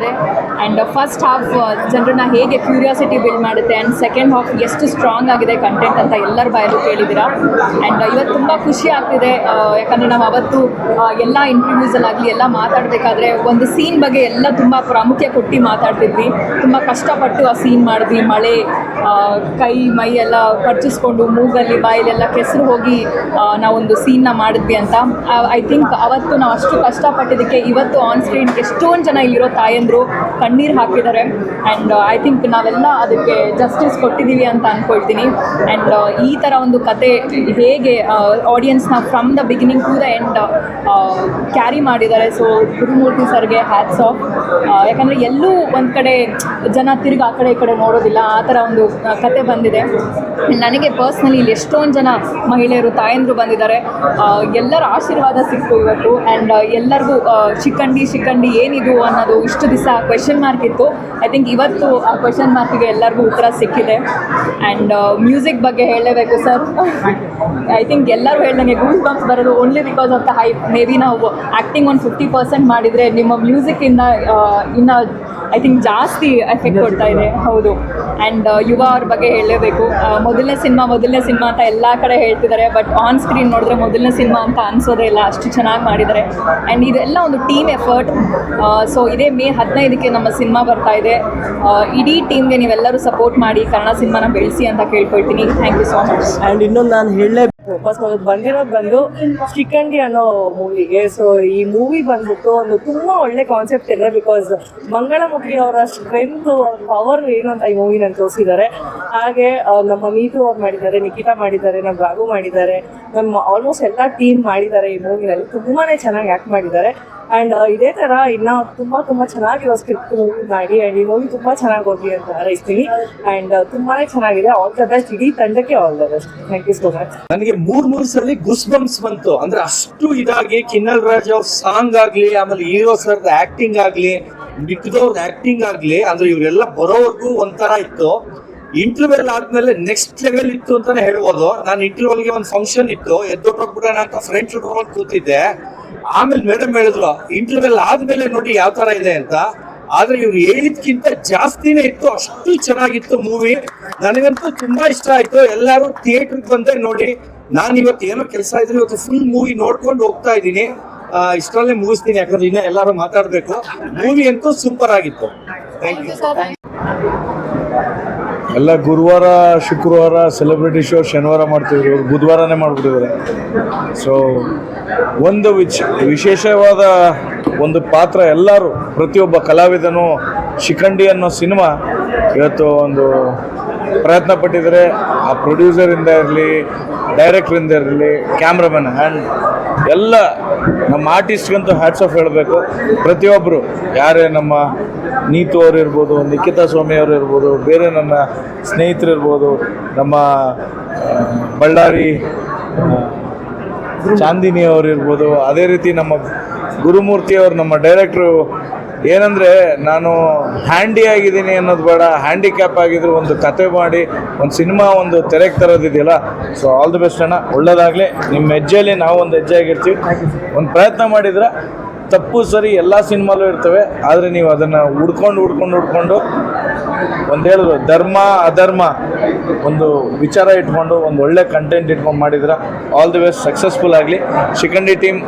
ಆಗಿದೆ. And first half ಜನರನ್ನ ಹೇಗೆ ಕ್ಯೂರಿಯಾಸಿಟಿ ಬಿಲ್ಡ್ ಮಾಡುತ್ತೆ ಆ್ಯಂಡ್ ಸೆಕೆಂಡ್ ಹಾಫ್ ಎಷ್ಟು ಸ್ಟ್ರಾಂಗ್ ಆಗಿದೆ ಕಂಟೆಂಟ್ ಅಂತ ಎಲ್ಲರ ಬಾಯಲ್ಲೂ ಕೇಳಿದ್ದೀರಾ. ಆ್ಯಂಡ್ ಇವತ್ತು ತುಂಬ ಖುಷಿ ಆಗ್ತಿದೆ, ಯಾಕಂದರೆ ನಾವು ಅವತ್ತು ಎಲ್ಲ ಇಂಟರ್ವ್ಯೂಸಲ್ಲಾಗಲಿ ಎಲ್ಲ ಮಾತಾಡಬೇಕಾದ್ರೆ ಒಂದು ಸೀನ್ ಬಗ್ಗೆ ಎಲ್ಲ ತುಂಬ ಪ್ರಾಮುಖ್ಯ ಕೊಟ್ಟು ಮಾತಾಡ್ತಿದ್ವಿ. ತುಂಬ ಕಷ್ಟಪಟ್ಟು ಆ ಸೀನ್ ಮಾಡಿದ್ವಿ. ಮಳೆ, ಕೈ ಮೈ ಎಲ್ಲ ಪರ್ಚಿಸ್ಕೊಂಡು ಮೂಗಲ್ಲಿ ಬಾಯಲ್ಲೆಲ್ಲ ಕೆಸರು ಹೋಗಿ ನಾವೊಂದು ಸೀನ್ನ ಮಾಡಿದ್ವಿ ಅಂತ. ಐ ಥಿಂಕ್ ಅವತ್ತು ನಾವು ಅಷ್ಟು ಕಷ್ಟಪಟ್ಟಿದ್ದಕ್ಕೆ ಇವತ್ತು ಆನ್ ಸ್ಕ್ರೀನ್ ಎಷ್ಟೊಂದು ಜನ ಇಲ್ಲಿರೋ ತಾಯಂದರು ಕಣ್ಣೀರು ಹಾಕಿದ್ದಾರೆ. ಆ್ಯಂಡ್ ಐ ಥಿಂಕ್ ನಾವೆಲ್ಲ ಅದಕ್ಕೆ ಜಸ್ಟಿಸ್ ಕೊಟ್ಟಿದ್ದೀವಿ ಅಂತ ಅಂದ್ಕೊಳ್ತೀನಿ. ಆ್ಯಂಡ್ ಈ ಥರ ಒಂದು ಕತೆ ಹೇಗೆ ಆಡಿಯನ್ಸ್ನ from the beginning to the end carry ಮಾಡಿದ್ದಾರೆ. ಸೊ ಗುರುಮೂರ್ತಿ ಸರ್ಗೆ ಹ್ಯಾಟ್ಸ್ ಆಫ್. ಯಾಕಂದರೆ ಎಲ್ಲೂ ಒಂದು ಕಡೆ ಜನ ತಿರುಗಿ ಆ ಕಡೆ ಈ ಕಡೆ ನೋಡೋದಿಲ್ಲ, ಆ ಥರ ಒಂದು ಕತೆ ಬಂದಿದೆ. ನನಗೆ ಪರ್ಸ್ನಲಿ ಇಲ್ಲಿ ಎಷ್ಟೊಂದು ಜನ ಮಹಿಳೆಯರು ತಾಯಂದರು ಬಂದಿದ್ದಾರೆ. ಎಲ್ಲರ ಆಶೀರ್ವಾದ ಸಿಕ್ತು ಇವತ್ತು. ಆ್ಯಂಡ್ ಎಲ್ಲರಿಗೂ ಶಿಖಂಡಿ ಏನಿದು ಅನ್ನೋದು ಇಷ್ಟು ದಿವಸ ಕ್ವೆಶನ್ ಮಾರ್ಕ್ ಇತ್ತು. ಐ ಥಿಂಕ್ ಇವತ್ತು ಆ ಕ್ವೆಶನ್ ಮಾರ್ಕಿಗೆ ಎಲ್ಲರಿಗೂ ಉತ್ತರ ಸಿಕ್ಕಿದೆ. ಆ್ಯಂಡ್ ಮ್ಯೂಸಿಕ್ ಬಗ್ಗೆ ಹೇಳಲೇಬೇಕು ಸರ್. ಐ ಥಿಂಕ್ ಎಲ್ಲರೂ ಹೇಳ್ದಂಗೆ ಗೂಸ್ ಬಂಪ್ಸ್ ಬರೋದು only because of the hype. May be ನಾವು ಆ್ಯಕ್ಟಿಂಗ್ ಒಂದು 50% ಮಾಡಿದರೆ ನಿಮ್ಮ ಮ್ಯೂಸಿಕ್ಕಿಂದ ಇನ್ನು ಐ ಥಿಂಕ್ ಜಾಸ್ತಿ ಎಫೆಕ್ಟ್ ಕೊಡ್ತಾ ಇದೆ. ಹೌದು. ಆ್ಯಂಡ್ ಯುವ ಅವ್ರ ಬಗ್ಗೆ ಹೇಳಲೇಬೇಕು. ಮೊದಲನೇ ಸಿನಿಮಾ ಅಂತ ಎಲ್ಲ ಕಡೆ ಹೇಳ್ತಿದ್ದಾರೆ, ಬಟ್ ಆನ್ ಸ್ಕ್ರೀನ್ ನೋಡಿದ್ರೆ ಮೊದಲನೇ ಸಿನಿಮಾ ಅಂತ ಅನಿಸೋದೇ ಇಲ್ಲ, ಅಷ್ಟು ಚೆನ್ನಾಗಿ ಮಾಡಿದ್ದಾರೆ. ಆ್ಯಂಡ್ ಇದೆಲ್ಲ ಒಂದು ಟೀಮ್ ಎಫರ್ಟ್. ಸೊ ಇದೇ ಮೇ 15ಕ್ಕೆ ನಮ್ಮ ಸಿನಿಮಾ ಬರ್ತಾ ಇದೆ. ಇಡೀ ಟೀಮ್ಗೆ ನೀವೆಲ್ಲರೂ ಸಪೋರ್ಟ್ ಮಾಡಿ ಕನ್ನಡ ಸಿನಿಮಾನ ಬೆಳೆಸಿ ಅಂತ ಕೇಳ್ಕೊಳ್ತೀನಿ. Thank you so much. And ಇನ್ನೊಂದು ನಾನು ಹೇಳಲೇಬೇಕು, ಫಸ್ಟ್ ಬಂದು ಶಿಖಂಡಿ ಅನ್ನೋ ಮೂವಿಗೆ. ಸೊ ಈ ಮೂವಿ ಬಂದ್ಬಿಟ್ಟು ಒಂದು ತುಂಬ ಒಳ್ಳೆ ಕಾನ್ಸೆಪ್ಟ್ ಇದೆ. ಬಿಕಾಸ್ ಮಂಗಳಮುಖಿ ಅವರ ಸ್ಟ್ರೆಂತ್, ಪವರ್ ಏನು ಅಂತ ಈ ಮೂವಿನಲ್ಲಿ ತೋರಿಸಿದ್ದಾರೆ. ಹಾಗೆ ನಮ್ಮ ನೀತು ಅವ್ರು ಮಾಡಿದ್ದಾರೆ, ನಿಖಿತಾ ಮಾಡಿದ್ದಾರೆ, ನಮ್ಮ ರಾಘು ಮಾಡಿದ್ದಾರೆ, ನಮ್ಮ ಆಲ್ಮೋಸ್ಟ್ ಎಲ್ಲ ಟೀಮ್ ಮಾಡಿದ್ದಾರೆ ಈ ಮೂವಿನಲ್ಲಿ. ತುಂಬಾ ಚೆನ್ನಾಗಿ ಆ್ಯಕ್ಟ್ ಮಾಡಿದ್ದಾರೆ. ಆ್ಯಂಡ್ ಇದೇ ಥರ ಇನ್ನೂ ತುಂಬ ಚೆನ್ನಾಗಿರೋ ಸ್ಕ್ರಿಪ್ಟ್ ಮೂವಿ ಮಾಡಿ. ಆ್ಯಂಡ್ ಈ ಮೂವಿ ತುಂಬ ಚೆನ್ನಾಗಿ ಹೋಗಿ ಅಂತ ಹಾರೈಸ್ತೀನಿ. ಆ್ಯಂಡ್ ತುಂಬಾ ಚೆನ್ನಾಗಿದೆ. ಆಲ್ ದ ಬೆಸ್ಟ್, ಇಡೀ ತಂಡಕ್ಕೆ all the best. Thank you so much. ನನಗೆ ಮೂರು ಸಲ ಗುಸ್ ಬಂಪ್ಸ್ ಬಂತು. ಅಂದ್ರೆ ಅಷ್ಟು ಇದಾಗಿ ಕಿನ್ನಲ್ ರಾಜ್ ಅವ್ರ ಸಾಂಗ್ ಆಗ್ಲಿ, ಆಮೇಲೆ ಹೀರೋ ಸರ್ ಆಕ್ಟಿಂಗ್ ಆಗ್ಲಿ, ಮಿಕ್ಕಿದವ್ರ ಆಕ್ಟಿಂಗ್ ಆಗ್ಲಿ, ಅಂದ್ರೆ ಇವರೆಲ್ಲ ಬರೋವರೆಗೂ ಒಂಥರ ಇತ್ತು. ಇಂಟರ್ವೆಲ್ ಆದ್ಮೇಲೆ ನೆಕ್ಸ್ಟ್ ಲೆವೆಲ್ ಇತ್ತು ಅಂತಾನೆ ಹೇಳ್ಬೋದು. ನಾನು ಇಂಟರ್ವೆಲ್ಗೆ ಒಂದು ಫಂಕ್ಷನ್ ಇತ್ತು, ಎದ್ದೊಟ್ಟೋಗ್ಬಿಡೋಣ ಅಂತ ಫ್ರೆಂಡ್ಸ್ ಹುಡ್ಕೊಂಡು ಕೂತಿದ್ದೆ. ಆಮೇಲೆ ಮೇಡಮ್ ಹೇಳಿದ್ರು ಇಂಟರ್ವೆಲ್ ಆದ್ಮೇಲೆ ನೋಡಿ ಯಾವ ತರ ಇದೆ ಅಂತ. ಆದ್ರೆ ಇವ್ರು ಹೇಳಿದ್ಕಿಂತ ಜಾಸ್ತಿನೇ ಇತ್ತು, ಅಷ್ಟು ಚೆನ್ನಾಗಿತ್ತು ಮೂವಿ. ನನಗಂತೂ ತುಂಬಾ ಇಷ್ಟ ಆಯ್ತು. ಎಲ್ಲರೂ ಥಿಯೇಟರ್ಗೆ ಬಂದ್ರೆ ನೋಡಿ. ನಾನು ಇವತ್ತು ಏನೋ ಕೆಲಸ ಇದ್ರೆ ಇವತ್ತು ಫುಲ್ ಮೂವಿ ನೋಡ್ಕೊಂಡು ಹೋಗ್ತಾ ಇದ್ದೀನಿ. ಇಷ್ಟರಲ್ಲೇ ಮುಗಿಸ್ತೀನಿ, ಯಾಕಂದ್ರೆ ಇನ್ನೂ ಎಲ್ಲರೂ ಮಾತಾಡ್ಬೇಕು. ಮೂವಿ ಅಂತೂ ಸೂಪರ್ ಆಗಿತ್ತು. Thank you. ಎಲ್ಲ ಗುರುವಾರ ಶುಕ್ರವಾರ ಸೆಲೆಬ್ರಿಟಿ ಶೋ ಶನಿವಾರ ಮಾಡ್ತಿದ್ರು, ಬುಧವಾರನೇ ಮಾಡಿಬಿಟ್ಟಿದ್ದಾರೆ. ಸೊ ಒಂದು ವಿಶೇಷವಾದ ಒಂದು ಪಾತ್ರ. ಎಲ್ಲರೂ ಪ್ರತಿಯೊಬ್ಬ ಕಲಾವಿದನು ಶಿಖಂಡಿ ಅನ್ನೋ ಸಿನಿಮಾ ಇವತ್ತು ಒಂದು ಪ್ರಯತ್ನ ಪಟ್ಟಿದ್ದಾರೆ. ಆ ಪ್ರೊಡ್ಯೂಸರಿಂದ ಇರಲಿ, ಡೈರೆಕ್ಟ್ರಿಂದ ಇರಲಿ, ಕ್ಯಾಮ್ರಾಮನ್ ಆ್ಯಂಡ್ ಎಲ್ಲ ನಮ್ಮ ಆರ್ಟಿಸ್ಟ್ಗಂತೂ ಹ್ಯಾಟ್ಸ್ ಆಫ್ ಹೇಳಬೇಕು. ಪ್ರತಿಯೊಬ್ಬರು ಯಾರೇ ನಮ್ಮ ನೀತು ಅವರು ಇರ್ಬೋದು, ನಿಖಿತಾ ಸ್ವಾಮಿ ಅವರು ಇರ್ಬೋದು, ಬೇರೆ ನನ್ನ ಸ್ನೇಹಿತರು ಇರ್ಬೋದು, ನಮ್ಮ ಬಳ್ಳಾರಿ ಚಾಂದಿನಿ ಅವರು ಇರ್ಬೋದು, ಅದೇ ರೀತಿ ನಮ್ಮ ಗುರುಮೂರ್ತಿ ಅವರು, ನಮ್ಮ ಡೈರೆಕ್ಟ್ರು. ಏನಂದರೆ ನಾನು ಹ್ಯಾಂಡಿ ಆಗಿದ್ದೀನಿ ಅನ್ನೋದು ಬೇಡ, ಹ್ಯಾಂಡಿಕ್ಯಾಪ್ ಆಗಿದ್ರು ಒಂದು ಕತೆ ಮಾಡಿ ಒಂದು ಸಿನಿಮಾ ಒಂದು ತೆರೆಗೆ ತರೋದಿದೆಯಲ್ಲ. ಸೊ ಆಲ್ ದಿ ಬೆಸ್ಟ್ ಅಣ್ಣ, ಒಳ್ಳೆಯದಾಗಲಿ. ನಿಮ್ಮ ಹೆಜ್ಜೆಯಲ್ಲಿ ನಾವು ಒಂದು ಹೆಜ್ಜೆ ಆಗಿರ್ತೀವಿ. ಒಂದು ಪ್ರಯತ್ನ ಮಾಡಿದ್ರೆ ತಪ್ಪು ಸರಿ ಎಲ್ಲ ಸಿನಿಮಾಲೂ ಇರ್ತವೆ, ಆದರೆ ನೀವು ಅದನ್ನು ಹುಡ್ಕೊಂಡು ಒಂದು ಹೇಳಿದ್ರು ಧರ್ಮ ಅಧರ್ಮ ಒಂದು ವಿಚಾರ ಇಟ್ಕೊಂಡು ಒಂದು ಒಳ್ಳೆ ಕಂಟೆಂಟ್ ಇಟ್ಕೊಂಡು ಮಾಡಿದ್ರೆ ಆಲ್ ದಿ ಬೆಸ್ಟ್, ಸಕ್ಸಸ್ಫುಲ್ ಆಗಲಿ ಶಿಖಂಡಿ ಟೀಮ್.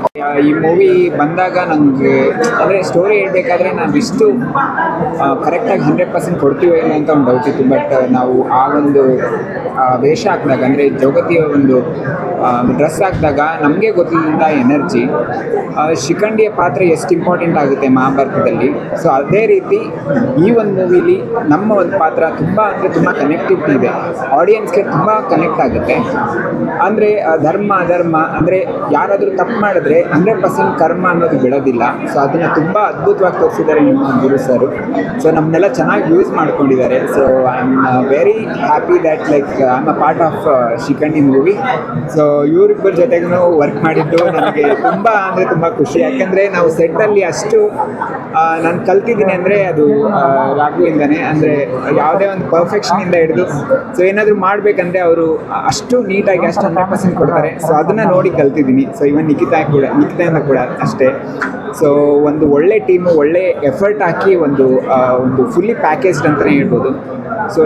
ಈ ಮೂವಿ ಬಂದಾಗ ನನಗೆ ಅಂದರೆ ಸ್ಟೋರಿ ಹೇಳ್ಬೇಕಾದ್ರೆ ನಾವು ಇಷ್ಟು ಕರೆಕ್ಟಾಗಿ 100% ಕೊಡ್ತೀವಿ ಇಲ್ಲ ಅಂತ ಒಂದು ಡೌಟ್ ಇತ್ತು. ಬಟ್ ನಾವು ಆ ಒಂದು ವೇಷ ಹಾಕಿದಾಗ, ಅಂದರೆ ಜಗತಿಯ ಒಂದು ಡ್ರೆಸ್ ಹಾಕಿದಾಗ ನಮಗೆ ಗೊತ್ತಿಲ್ಲದ ಎನರ್ಜಿ, ಶಿಖಂಡಿಯ ಪಾತ್ರ ಎಷ್ಟು ಇಂಪಾರ್ಟೆಂಟ್ ಆಗುತ್ತೆ ಮಹಾಭಾರತದಲ್ಲಿ. ಸೊ ಅದೇ ರೀತಿ ಈ ಒಂದು ಮೂವಿಲಿ ನಮ್ಮ ಒಂದು ಪಾತ್ರ ತುಂಬ ಕನೆಕ್ಟಿವಿಟಿ ಇದೆ. ಆಡಿಯನ್ಸ್ಗೆ ತುಂಬ ಕನೆಕ್ಟ್ ಆಗುತ್ತೆ. ಅಂದರೆ ಧರ್ಮ ಅಧರ್ಮ ಅಂದರೆ ಯಾರಾದರೂ ತಪ್ಪು ಮಾಡಿದ್ರೆ 100% ಕರ್ಮ ಅನ್ನೋದು ಬಿಡೋದಿಲ್ಲ. ಸೊ ಅದನ್ನು ತುಂಬ ಅದ್ಭುತವಾಗಿ ತೋರಿಸಿದ್ದಾರೆ ನಿಮ್ಮ ಗುರು ಸರ್. ಸೊ ನಮ್ಮನ್ನೆಲ್ಲ ಚೆನ್ನಾಗಿ ಯೂಸ್ ಮಾಡ್ಕೊಂಡಿದ್ದಾರೆ. So I am very happy that like I am a part of Shikhandi movie. So ಇವರಿಬ್ಬರ ಜೊತೆಗೂ ವರ್ಕ್ ಮಾಡಿದ್ದು ನನಗೆ ತುಂಬ ಅಂದರೆ ತುಂಬ ಖುಷಿ. ಯಾಕೆಂದರೆ ನಾವು ಸೆಟ್ಟಲ್ಲಿ ಅಷ್ಟು ನಾನು ಕಲ್ತಿದ್ದೀನಿ ಅಂದರೆ ಅದು ರಾಘುವಿಂದನೇ. ಅಂದರೆ ಯಾವುದೇ ಒಂದು ಪರ್ಫೆಕ್ಷನಿಂದ ಹಿಡಿದು ಸೊ ಏನಾದರೂ ಮಾಡಬೇಕಂದ್ರೆ ಅವರು ಅಷ್ಟು ನೀಟಾಗಿ ಅಷ್ಟು 100% ಕೊಡ್ತಾರೆ. ಸೊ ಅದನ್ನು ನೋಡಿ ಕಲ್ತಿದ್ದೀನಿ. ಸೊ ಇವನ್ ನಿಖಿತಾಯಿಂದ ಕೂಡ ಅಷ್ಟೇ. ಸೊ ಒಂದು ಒಳ್ಳೆ ಟೀಮು, ಒಳ್ಳೆ ಎಫರ್ಟ್ ಹಾಕಿ ಒಂದು ಫುಲ್ಲಿ ಪ್ಯಾಕೇಜ್ಡ್ ಅಂತಲೇ ಹೇಳ್ಬೋದು. ಸೊ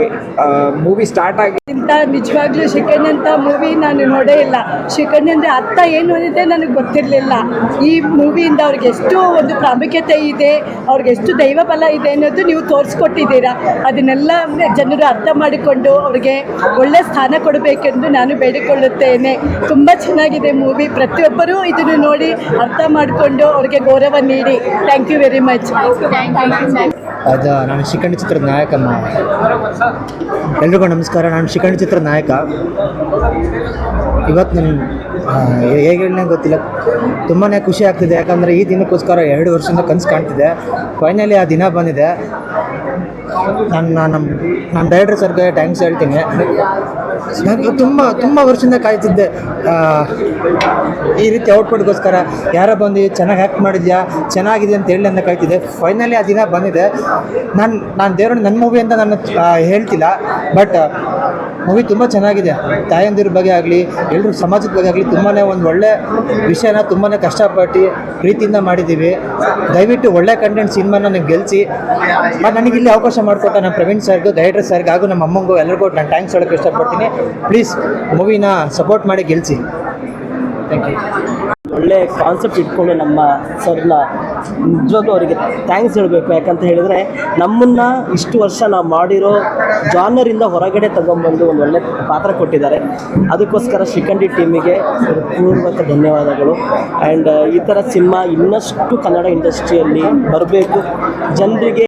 ಮೂವಿ ಸ್ಟಾರ್ಟ್ ಆಗಿ ನಿಜವಾಗ್ಲೂ ಶಿಕಂಡಿ ಅಂತ ಮೂವಿ ನಾನು ನೋಡೇ ಇಲ್ಲ. ಶಿಕಂಡಿ ಅಂದರೆ ಅರ್ಥ ಏನು ಅನ್ನೋದೇ ನನಗೆ ಗೊತ್ತಿರಲಿಲ್ಲ. ಈ ಮೂವಿಯಿಂದ ಅವ್ರಿಗೆ ಎಷ್ಟು ಒಂದು ಪ್ರಾಮುಖ್ಯತೆ ಇದೆ, ಅವ್ರಿಗೆ ಎಷ್ಟು ದೈವ ಬಲ ಇದೆ ಅನ್ನೋದು ನೀವು ತೋರಿಸ್ಕೊಟ್ಟಿದ್ದೀರಾ. ಅದನ್ನೆಲ್ಲ ಜನರು ಅರ್ಥ ಮಾಡಿಕೊಂಡು ಅವ್ರಿಗೆ ಒಳ್ಳೆ ಸ್ಥಾನ ಕೊಡಬೇಕೆಂದು ನಾನು ಬೇಡಿಕೊಳ್ಳುತ್ತೇನೆ. ತುಂಬ ಚೆನ್ನಾಗಿದೆ ಮೂವಿ. ಪ್ರತಿಯೊಬ್ಬರೂ ಇದನ್ನು ನೋಡಿ ಅರ್ಥ ಮಾಡಿಕೊಂಡು ಅವ್ರಿಗೆ ಗೌರವ ನೀಡಿ. Thank you very much. ಅದು ನಾನು ಶಿಖಂಡಿ ಚಿತ್ರದ ನಾಯಕಮ್ಮ. ಎಲ್ರಿಗೂ ನಮಸ್ಕಾರ. ನಾನು ಶಿಖಂಡಿ ಚಿತ್ರದ ನಾಯಕ. ಇವತ್ತು ನಾನು ಹೇಗೆ ಹೇಳನೇ ಗೊತ್ತಿಲ್ಲ, ತುಂಬಾ ಖುಷಿ ಆಗ್ತಿದೆ. ಯಾಕಂದರೆ ಈ ದಿನಕ್ಕೋಸ್ಕರ 2 ವರ್ಷದಿಂದ ಕನಸು ಕಾಣ್ತಿದೆ. ಫೈನಲಿ ಆ ದಿನ ಬಂದಿದೆ. ನಮ್ಮ ಡೈರೆಕ್ಟರ್ ಸರ್ಗೆ ಥ್ಯಾಂಕ್ಸ್ ಹೇಳ್ತೀನಿ. ನಾನು ತುಂಬ ವರ್ಷದಿಂದ ಕಾಯ್ತಿದ್ದೆ ಈ ರೀತಿ ಔಟ್ಪುಟ್ಗೋಸ್ಕರ. ಯಾರೋ ಬಂದು ಚೆನ್ನಾಗಿ ಆ್ಯಕ್ಟ್ ಮಾಡಿದ್ಯಾ, ಚೆನ್ನಾಗಿದೆ ಅಂತ ಹೇಳಿ ಅಂತ ಕಾಯ್ತಿದ್ದೆ. ಫೈನಲಿ ಆ ದಿನ ಬಂದಿದೆ. ನಾನು ದೇವ್ರನ್ನ ನನ್ನ ಮೂವಿ ಅಂತ ನಾನು ಹೇಳ್ತಿಲ್ಲ, ಬಟ್ ಮೂವಿ ತುಂಬ ಚೆನ್ನಾಗಿದೆ. ತಾಯಂದಿರ ಬಗ್ಗೆ ಆಗಲಿ, ಎಲ್ಲರೂ ಸಮಾಜದ ಬಗ್ಗೆ ಆಗಲಿ ತುಂಬಾ ಒಂದು ಒಳ್ಳೆ ವಿಷಯನ ತುಂಬಾ ಕಷ್ಟಪಟ್ಟು ಪ್ರೀತಿಯಿಂದ ಮಾಡಿದ್ದೀವಿ. ದಯವಿಟ್ಟು ಒಳ್ಳೆ ಕಂಟೆಂಟ್ ಸಿನಿಮಾನ ನನಗೆ ಗೆಲ್ಲಿಸಿ. ಮತ್ತು ನನಗೆ ಇಲ್ಲಿ ಅವಕಾಶ ಮಾಡಿಕೊಟ್ಟ ನಮ್ಮ ಪ್ರವೀಣ್ ಸರ್ಗೂ, ಡೈರೆಕ್ಟರ್ ಸರ್ಗೆ ಹಾಗೂ ನಮ್ಮ ಅಮ್ಮಂಗೂ ಎಲ್ಲರಿಗೂ ನಾನು ಥ್ಯಾಂಕ್ಸ್ ಹೇಳೋಕ್ಕೆ ಇಷ್ಟಪಡ್ತೀನಿ. ಪ್ಲೀಸ್ ಮೂವಿನ ಸಪೋರ್ಟ್ ಮಾಡಿ ಗೆಲ್ಲಿಸಿ. Thank you. ಒಳ್ಳೆ ಕಾನ್ಸೆಪ್ಟ್ ಇಟ್ಕೊಂಡು ನಮ್ಮ ಸರ್ನ ನಿಜವಾಗ್ಲೂ ಅವರಿಗೆ ಥ್ಯಾಂಕ್ಸ್ ಹೇಳಬೇಕು. ಯಾಕಂತ ಹೇಳಿದರೆ ನಮ್ಮನ್ನು ಇಷ್ಟು ವರ್ಷ ನಾವು ಮಾಡಿರೋ ಜಾನರಿಂದ ಹೊರಗಡೆ ತಗೊಂಬಂದು ಒಂದು ಒಳ್ಳೆ ಪಾತ್ರ ಕೊಟ್ಟಿದ್ದಾರೆ. ಅದಕ್ಕೋಸ್ಕರ ಶಿಖಂಡಿ ಟೀಮಿಗೆ ಪೂರ್ವಕ ಧನ್ಯವಾದಗಳು. ಆ್ಯಂಡ್ ಈ ಥರ ಸಿನಿಮಾ ಇನ್ನಷ್ಟು ಕನ್ನಡ ಇಂಡಸ್ಟ್ರಿಯಲ್ಲಿ ಬರಬೇಕು, ಜನರಿಗೆ